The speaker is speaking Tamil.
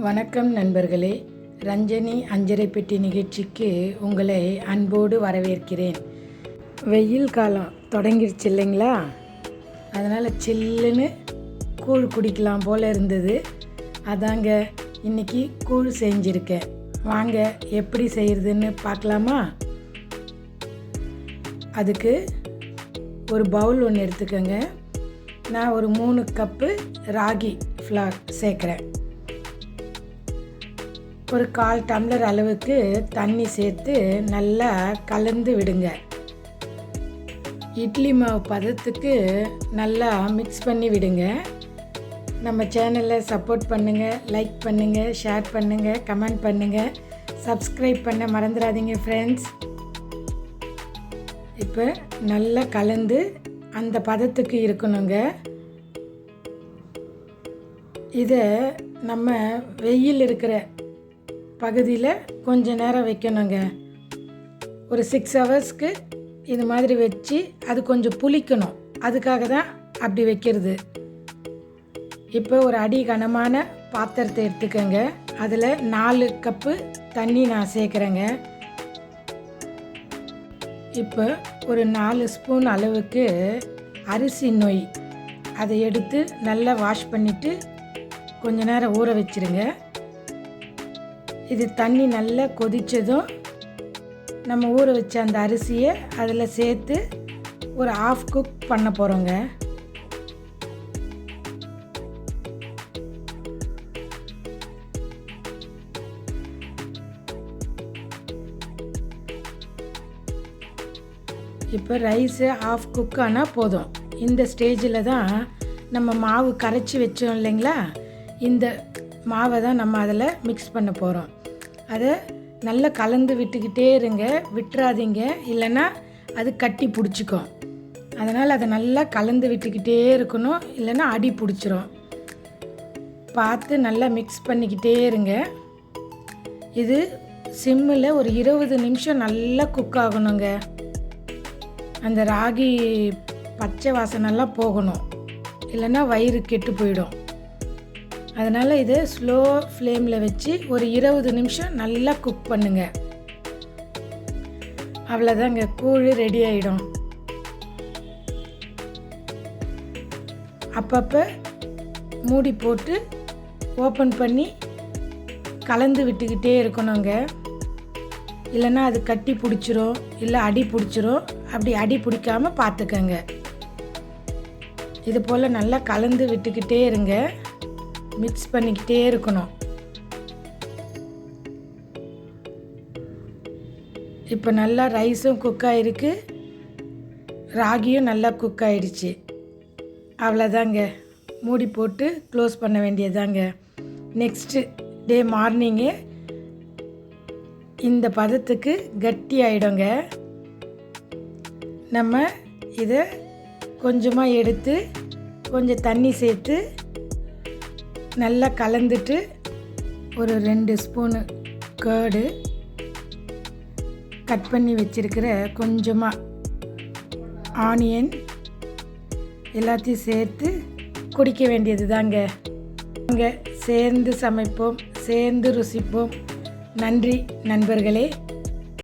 வணக்கம் நண்பர்களே, ரஞ்சனி அஞ்சரை பெட்டி நிகழ்ச்சிக்கு உங்களை அன்போடு வரவேற்கிறேன். வெயில் காலம் தொடங்கிருச்சு இல்லைங்களா? அதனால் சில்லுன்னு கூழ் குடிக்கலாம் போல் இருந்தது. அதாங்க இன்றைக்கி கூழ் செஞ்சுருக்கேன். வாங்க எப்படி செய்கிறதுன்னு பார்க்கலாமா? அதுக்கு ஒரு பவுல் ஒன்று எடுத்துக்கோங்க. நான் ஒரு 3 கப்பு ராகி ஃப்ளார் சேர்க்குறேன். ஒரு 1/4 டம்ளர் அளவுக்கு தண்ணி சேர்த்து நல்லா கலந்து விடுங்க. இட்லி மாவு பதத்துக்கு நல்லா மிக்ஸ் பண்ணி விடுங்க. நம்ம சேனலை சப்போர்ட் பண்ணுங்கள், லைக் பண்ணுங்கள், ஷேர் பண்ணுங்கள், கமெண்ட் பண்ணுங்கள், சப்ஸ்கிரைப் பண்ண மறந்துடாதீங்க ஃப்ரெண்ட்ஸ். இப்போ நல்லா கலந்து அந்த பதத்துக்கு இருக்கணுங்க. இதை நம்ம வெயில் இருக்கிற பகுதியில் கொஞ்சம் நேரம் வைக்கணுங்க. ஒரு 6 ஹவர்ஸ்க்கு இது மாதிரி வச்சு அது கொஞ்சம் புளிக்கணும். அதுக்காக தான் அப்படி வைக்கிறது. இப்போ ஒரு அடி கனமான பாத்திரத்தை எடுத்துக்கோங்க. அதில் 4 கப்பு தண்ணி நான் சேர்க்குறேங்க. இப்போ ஒரு 4 ஸ்பூன் அளவுக்கு அரிசி நொய் அதை எடுத்து நல்லா வாஷ் பண்ணிவிட்டு கொஞ்ச நேரம் ஊற வச்சுருங்க. இது தண்ணி நல்லா கொதித்ததும் நம்ம ஊற வச்ச அந்த அரிசியை அதில் சேர்த்து ஒரு 1/2 குக் பண்ண போகிறோங்க. இப்போ ரைஸு 1/2 குக் ஆனால் போதும். இந்த ஸ்டேஜில் தான் நம்ம மாவு கரைச்சி வச்சோம் இல்லைங்களா? இந்த மாவை தான் நம்ம அதில் மிக்ஸ் பண்ண போகிறோம். அதை நல்லா கலந்து விட்டுக்கிட்டே இருங்க, விட்டுறாதீங்க, இல்லைன்னா அது கட்டி பிடிச்சிக்கும். அதனால் அதை நல்லா கலந்து விட்டுக்கிட்டே இருக்கணும், இல்லைன்னா அடி பிடிச்சிரும். பார்த்து நல்லா மிக்ஸ் பண்ணிக்கிட்டே இருங்க. இது சிம்மில் ஒரு 20 நிமிஷம் நல்லா குக் ஆகணுங்க. அந்த ராகி பச்சை வாசனைலாம் போகணும், இல்லைன்னா வயிறு கெட்டு போயிடும். அதனால் இதை ஸ்லோ ஃப்ளேமில் வச்சு ஒரு 20 நிமிஷம் நல்லா குக் பண்ணுங்க. அவ்வளோதாங்க, கூழ் ரெடி ஆகிடும். அப்பப்போ மூடி போட்டு ஓப்பன் பண்ணி கலந்து விட்டுக்கிட்டே இருக்கணுங்க. இல்லைன்னா அது கட்டி பிடிச்சிரும், இல்லை அடி பிடிச்சிரும். அப்படி அடி பிடிக்காமல் பார்த்துக்கங்க. இது போல் நல்லா கலந்து விட்டுக்கிட்டே இருங்க, மிக்ஸ் பண்ணிக்கிட்டே இருக்கணும். இப்போ நல்லா ரைஸும் குக் ஆகிருக்கு, ராகியும் நல்லா குக் ஆகிடுச்சு. அவ்வளோதாங்க, மூடி போட்டு க்ளோஸ் பண்ண வேண்டியதாங்க. நெக்ஸ்ட்டு டே மார்னிங்கு இந்த பதத்துக்கு கட்டி ஆகிடுங்க. நம்ம இதை கொஞ்சமாக எடுத்து கொஞ்சம் தண்ணி சேர்த்து நல்லா கலந்துட்டு ஒரு 2 ஸ்பூனு கர்டு, கட் பண்ணி வச்சுருக்கிற கொஞ்சமாக ஆனியன் எல்லாத்தையும் சேர்த்து குடிக்க வேண்டியது தாங்க. அங்கே சேர்ந்து சமைப்போம், சேர்ந்து ருசிப்போம். நன்றி நண்பர்களே.